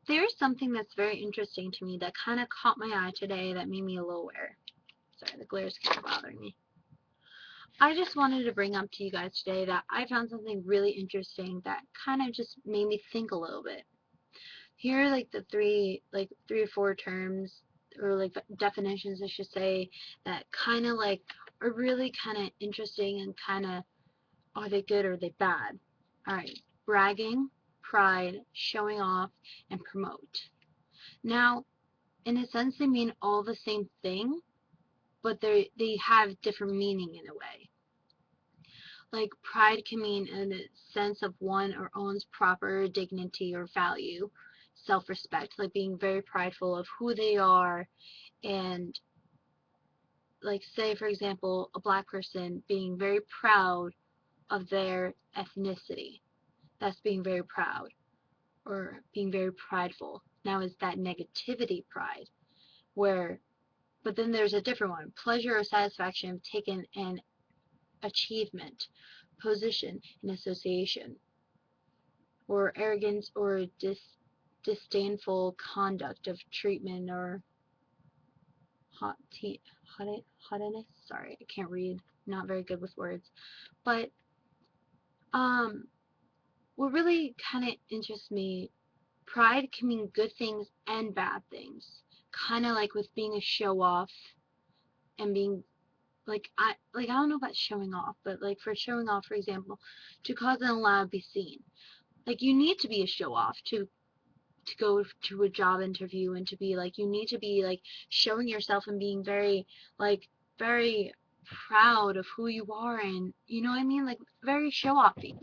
there's something that's very interesting to me that kind of caught my eye today that made me a little aware. Sorry, the glare is kind of bothering me. I just wanted to bring up to you guys today that I found something really interesting that kind of just made me think a little bit. Here are like the three or four terms or like definitions I should say that kind of like are really kind of interesting and kind of are they good or are they bad? All right, bragging, pride, showing off, and promote. Now, in a sense, they mean all the same thing, but they have different meaning in a way. Like pride can mean a sense of one or own's proper dignity or value, self-respect, like being very prideful of who they are, and like say for example a black person being very proud of their ethnicity. That's being very proud or being very prideful. Now is that negativity pride where but then there's a different one, pleasure or satisfaction of taking an achievement, position, and association, or arrogance or disdainful conduct of treatment or haughtiness. Sorry, I can't read. Not very good with words. But um, what really kind of interests me, pride can mean good things and bad things. Kind of like with being a show off and being I don't know about showing off, but like for showing off, for example, to cause an allowed be seen. Like you need to be a show off to go to a job interview and to be like you need to be like showing yourself and being very like very proud of who you are and you know what I mean, like very show offy,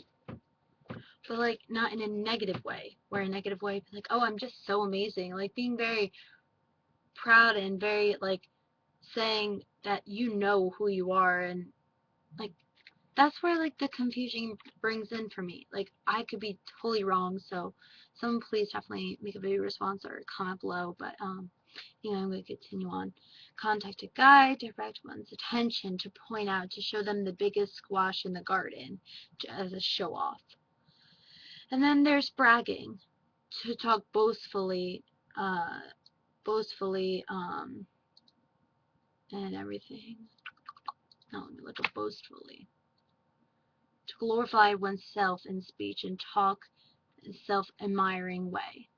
but like not in a negative way where a negative way like oh I'm just so amazing, like being very proud and very like saying that you know who you are and like that's where like the confusion brings in for me. Like I could be totally wrong, so someone please definitely make a video response or comment below. But I'm going to continue on. Contact a guide, direct one's attention to point out to show them the biggest squash in the garden as a show off. And then there's bragging, to talk boastfully, uh, boastfully, and everything. No, let me look up boastfully. To glorify oneself in speech and talk in a self-admiring way.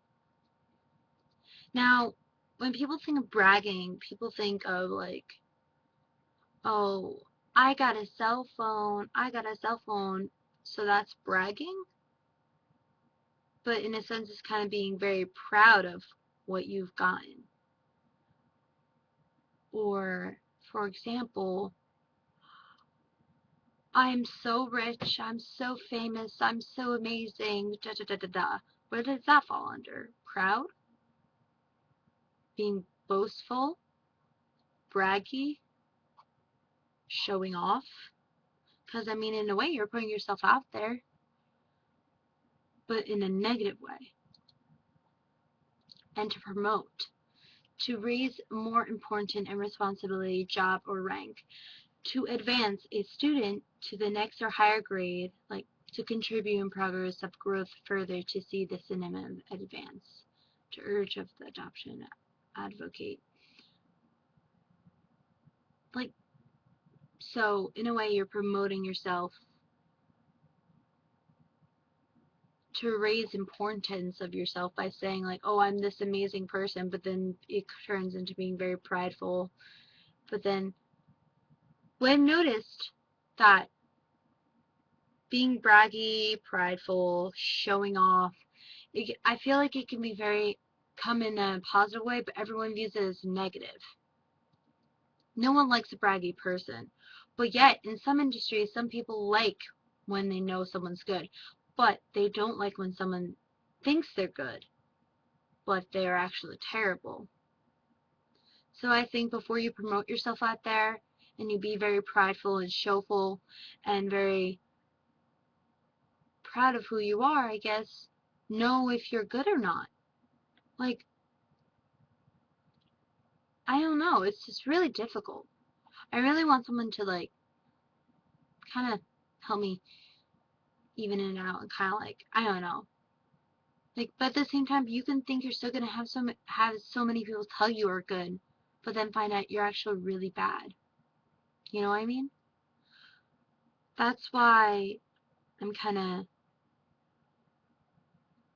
Now, when people think of bragging, people think of like, oh, I got a cell phone, so that's bragging. But in a sense, it's kind of being very proud of what you've gotten. Or, for example, I'm so rich, I'm so famous, I'm so amazing, da da da da da. Where does that fall under? Proud? Being boastful? Braggy? Showing off? Because, I mean, in a way, you're putting yourself out there, but in a negative way. And to promote. To raise more important and responsibility, job, or rank. To advance a student to the next or higher grade, like to contribute in progress of growth further to see the synonym advance. To urge of the adoption, advocate. Like, so in a way, you're promoting yourself to raise importance of yourself by saying like, oh, I'm this amazing person, but then it turns into being very prideful. But then when noticed that being braggy, prideful, showing off, I feel like it can be very come in a positive way, but everyone views it as negative. No one likes a braggy person, but yet in some industries, some people like when they know someone's good, but they don't like when someone thinks they're good but they are actually terrible. So I think before you promote yourself out there and you be very prideful and showful and very proud of who you are, I guess, know if you're good or not. Like, I don't know, it's just really difficult. I really want someone to like kind of help me even it out and kind of like, I don't know. Like, but at the same time, you can think you're still gonna have so many people tell you are good, but then find out you're actually really bad. You know what I mean? That's why I'm kind of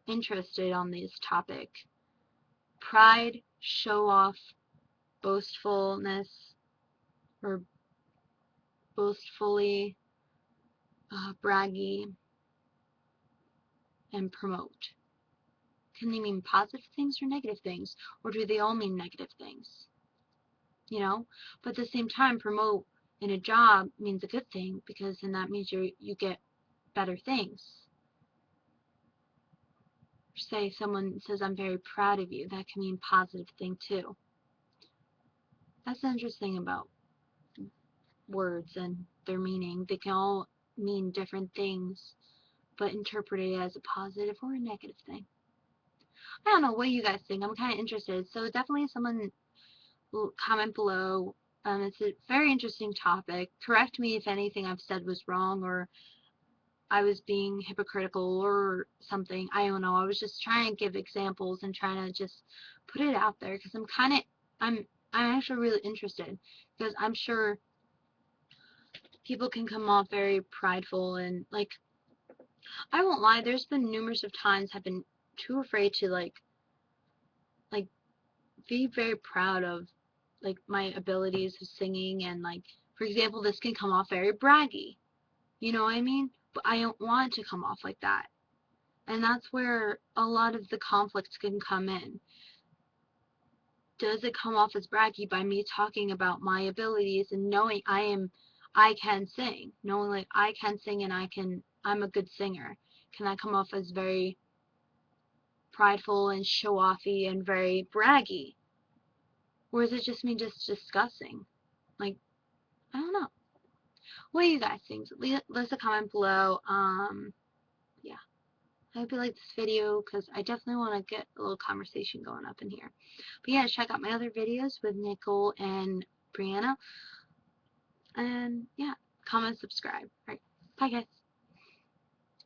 interested on this topic. Pride, show off, boastfulness, or boastfully, braggy, and promote. Can they mean positive things or negative things? Or do they all mean negative things? You know? But at the same time, promote in a job means a good thing, because then that means you get better things. Say someone says, I'm very proud of you. That can mean positive thing too. That's interesting about words and their meaning. They can all mean different things, but interpreted as a positive or a negative thing. I don't know what you guys think. I'm kind of interested. So definitely someone comment below. It's a very interesting topic. Correct me if anything I've said was wrong or I was being hypocritical or something. I don't know. I was just trying to give examples and trying to just put it out there because I'm actually really interested, because I'm sure people can come off very prideful and, like, I won't lie, there's been numerous of times I've been too afraid to like be very proud of like my abilities of singing, and like, for example, this can come off very braggy. You know what I mean? But I don't want it to come off like that. And that's where a lot of the conflicts can come in. Does it come off as braggy by me talking about my abilities and knowing I can sing, knowing like I can sing and I'm a good singer? Can that come off as very prideful and show-offy and very braggy? Or is it just me just discussing? Like, I don't know. What do you guys think? Leave a comment below. Yeah. I hope you liked this video, because I definitely want to get a little conversation going up in here. But yeah, check out my other videos with Nicole and Brianna. And yeah, comment, subscribe. Alright, bye guys.